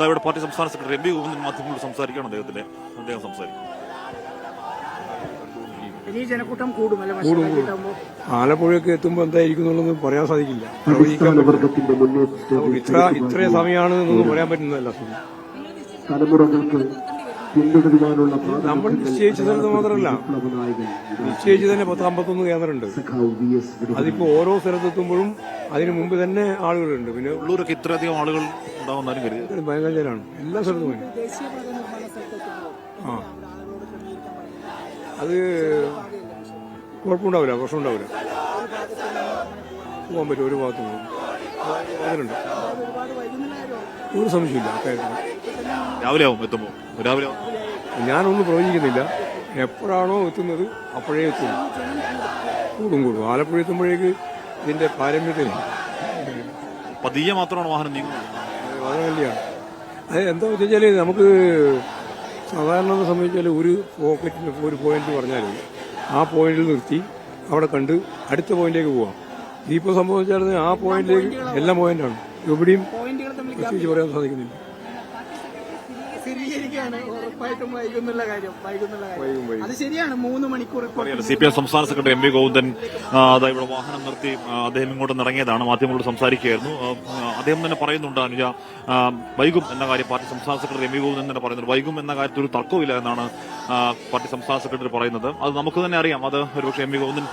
ഇവിടെ പാർട്ടി സംസ്ഥാന secretary MV. Govindan മാധ്യമങ്ങളോട് സംസാരിക്കുകയാണ്. അദ്ദേഹം സംസാരിക്കും. ആലപ്പുഴയ്ക്ക് എത്തുമ്പോൾ എന്തായിരിക്കും എന്നുള്ളത് പറയാൻ സാധിക്കില്ല. ഇത്രയും സമയമാണ് എന്നൊന്നും പറയാൻ പറ്റുന്നതല്ല. നമ്മൾ നിശ്ചയിച്ച സ്ഥലത്ത് മാത്രമല്ല, നിശ്ചയിച്ച് തന്നെ 10-51 കേന്ദ്രമുണ്ട്. അതിപ്പോ ഓരോ സ്ഥലത്തെത്തുമ്പോഴും അതിനു മുമ്പ് തന്നെ ആളുകളുണ്ട്. പിന്നെ ഉള്ളൂരൊക്കെ ഇത്രയധികം ആളുകൾ ഭയങ്കരമാണ് എല്ലാ സ്ഥലത്തും. ആ, അത് കുഴപ്പമുണ്ടാവില്ല, പ്രശ്നമുണ്ടാവില്ല. പോകാൻ പറ്റും, ഒരു ഭാഗത്ത് പോകും. അതിനുണ്ട്, ഒരു സംശയമില്ല. രാവിലെ ആവും എത്തുമ്പോൾ. രാവിലെ ഞാനൊന്നും പ്രവചിക്കുന്നില്ല. എപ്പോഴാണോ എത്തുന്നത് അപ്പോഴേ എത്തും. കൂടും. ആലപ്പുഴ എത്തുമ്പോഴേക്ക് ഇതിന്റെ പാരമ്യത്തിൽ പതിയെ മാത്രമാണ് വാഹനം നീങ്ങുന്നത്. വളരെ വലിയാണ്. അത് എന്താ വെച്ചാൽ നമുക്ക് സാധാരണ സംബന്ധിച്ചാൽ ഒരു പോക്കറ്റിൽ ഒരു പോയിന്റ് പറഞ്ഞാൽ ആ പോയിന്റിൽ നിർത്തി അവിടെ കണ്ട് അടുത്ത പോയിന്റിലേക്ക് പോവാം. ഇതിപ്പോൾ സംഭവിച്ചാൽ ആ പോയിന്റിലേക്ക് എല്ലാം പോയിന്റാണ്. എവിടെയും പ്രത്യേകിച്ച് പറയാൻ സാധിക്കുന്നില്ല. CPM സംസ്ഥാന സെക്രട്ടറി എം.വി. ഗോവിന്ദൻ ഇവിടെ വാഹനം നിർത്തി അദ്ദേഹം ഇങ്ങോട്ട് ഇറങ്ങിയതാണ്. മാധ്യമങ്ങളോട് സംസാരിക്കുകയായിരുന്നു. അദ്ദേഹം തന്നെ പറയുന്നുണ്ട്, അനുജ വൈകും എന്ന കാര്യം പാർട്ടി സംസ്ഥാന സെക്രട്ടറി എം.വി. ഗോവിന്ദൻ തന്നെ പറയുന്നുണ്ട്. വൈകും എന്ന കാര്യത്തിൽ ഒരു തർക്കമില്ല എന്നാണ് പാർട്ടി സംസ്ഥാന സെക്രട്ടറി പറയുന്നത്. അത് നമുക്ക് തന്നെ അറിയാം. അത് ഒരുപക്ഷെ എം.വി. ഗോവിന്ദൻ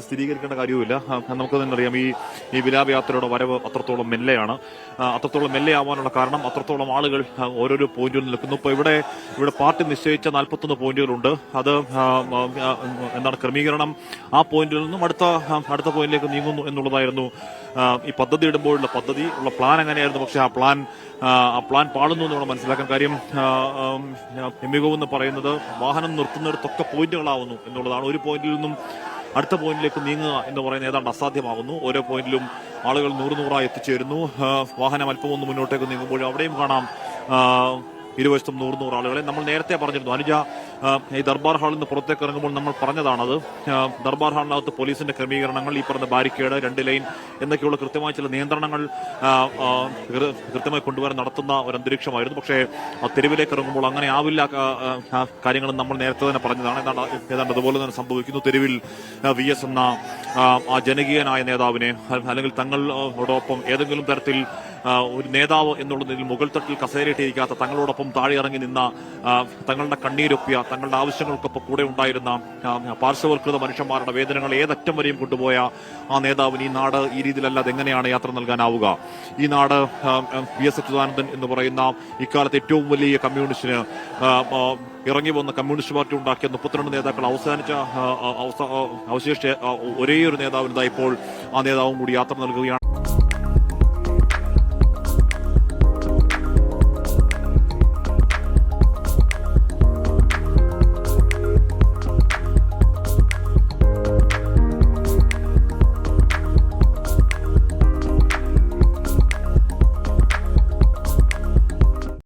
സ്ഥിരീകരിക്കേണ്ട കാര്യവുമില്ല. നമുക്ക് തന്നെ അറിയാം, ഈ വിലാപയാത്രയുടെ വരവ് അത്രത്തോളം മെല്ലെയാണ്. അത്രത്തോളം മെല്ലെയാവാനുള്ള കാരണം അത്രത്തോളം ആളുകൾ ഓരോരോ പോയിന്റിൽ നിൽക്കുന്നു. ഇപ്പോൾ ഇവിടെ പാർട്ടി നിശ്ചയിച്ച 41 പോയിന്റുകളുണ്ട്. അത് ക്രമീകരണം ആ പോയിന്റിൽ നിന്നും അടുത്ത പോയിന്റിലേക്ക് നീങ്ങുന്നു എന്നുള്ളതായിരുന്നു ഈ പദ്ധതി ഇടുമ്പോഴുള്ള പ്ലാൻ അങ്ങനെയായിരുന്നു. പക്ഷെ ആ പ്ലാൻ പാടുന്നു എന്ന് മനസ്സിലാക്കാൻ കാര്യം എം.വി. ഗോവിന്ദൻ പറയുന്നത് വാഹനം നിർത്തുന്നിടത്തൊക്കെ പോയിന്റുകളാവുന്നു എന്നുള്ളതാണ്. ഒരു പോയിന്റിൽ നിന്നും അടുത്ത പോയിന്റിലേക്ക് നീങ്ങുക എന്ന് പറയുന്നത് ഏതാണ്ട് അസാധ്യമാകുന്നു. ഓരോ പോയിന്റിലും ആളുകൾ 100 എത്തിച്ചേരുന്നു. വാഹനം അല്പം ഒന്ന് മുന്നോട്ടേക്ക് നീങ്ങുമ്പോൾ അവിടെയും കാണാം ഇരുവശത്തും 100 ആളുകളെ. നമ്മൾ നേരത്തെ പറഞ്ഞിരുന്നു, അനുജ ഈ ദർബാർ ഹാളിൽ നിന്ന് പുറത്തേക്ക് ഇറങ്ങുമ്പോൾ നമ്മൾ പറഞ്ഞതാണത്. ദർബാർ ഹാളിനകത്ത് പോലീസിന്റെ ക്രമീകരണങ്ങൾ, ഈ പറഞ്ഞ ബാരിക്കേഡ്, 2 ലൈൻ എന്നൊക്കെയുള്ള കൃത്യമായ ചില നിയന്ത്രണങ്ങൾ കൃത്യമായി കൊണ്ടുവരാൻ നടത്തുന്ന ഒരു അന്തരീക്ഷമായിരുന്നു. പക്ഷേ തെരുവിലേക്ക് ഇറങ്ങുമ്പോൾ അങ്ങനെ ആവില്ല കാര്യങ്ങൾ നമ്മൾ നേരത്തെ തന്നെ പറഞ്ഞതാണ്. ഏതാണ്ട് അതുപോലെ തന്നെ സംഭവിക്കുന്നു. തെരുവിൽ VS എന്ന ആ ജനകീയനായ നേതാവിനെ, അല്ലെങ്കിൽ തങ്ങളോടൊപ്പം ഏതെങ്കിലും തരത്തിൽ ഒരു നേതാവ് എന്നുള്ളതിൽ മുകൾ തട്ടിൽ കസേരയിട്ടിരിക്കാത്ത, തങ്ങളോടൊപ്പം താഴെ ഇറങ്ങി നിന്ന, തങ്ങളുടെ കണ്ണീരൊപ്പിയ, തങ്ങളുടെ ആവശ്യങ്ങൾക്കൊപ്പം കൂടെ ഉണ്ടായിരുന്ന പാർശ്വവൽകൃത മനുഷ്യന്മാരുടെ വേദനകൾ ഏതറ്റം വരെയും കൊണ്ടുപോയ ആ നേതാവിന് ഈ നാട് ഈ രീതിയിലല്ലാതെ എങ്ങനെയാണ് യാത്ര നൽകാനാവുക? ഈ നാട് VS അച്യുതാനന്ദൻ എന്ന് പറയുന്ന ഇക്കാലത്ത് ഏറ്റവും വലിയ കമ്മ്യൂണിസ്റ്റിന് ഇറങ്ങി വന്ന കമ്മ്യൂണിസ്റ്റ് പാർട്ടി ഉണ്ടാക്കിയ 32 നേതാക്കൾ അവശേഷിച്ച ഒരേ ഒരു നേതാവിന് ഇപ്പോൾ ആ നേതാവും കൂടി യാത്ര നൽകുകയാണ്.